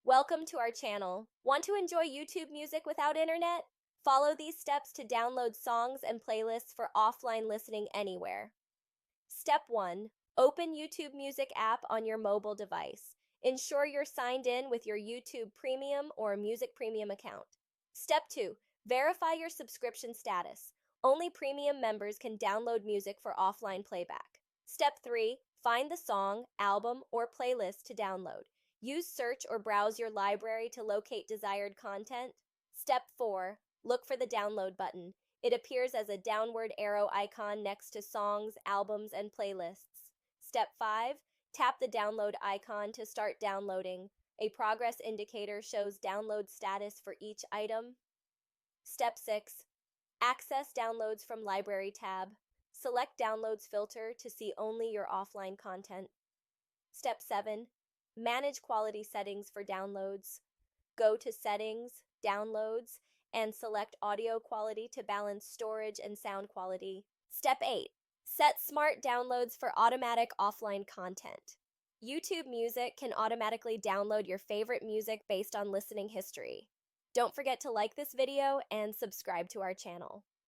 Welcome to our channel. Want to enjoy YouTube music without internet? Follow these steps to download songs and playlists for offline listening anywhere. Step 1. Open YouTube Music app on your mobile device. Ensure you're signed in with your YouTube Premium or Music Premium account. Step 2. Verify your subscription status. Only premium members can download music for offline playback. Step 3. Find the song, album, or playlist to download. Use search or browse your library to locate desired content. Step 4. Look for the download button. It appears as a downward arrow icon next to songs, albums, and playlists. Step 5. Tap the download icon to start downloading. A progress indicator shows download status for each item. Step 6. Access downloads from Library tab. Select Downloads filter to see only your offline content. Step 7. Manage quality settings for downloads. Go to Settings, Downloads, and select Audio quality to balance storage and sound quality. Step 8. Set Smart Downloads for automatic offline content. YouTube Music can automatically download your favorite music based on listening history. Don't forget to like this video and subscribe to our channel.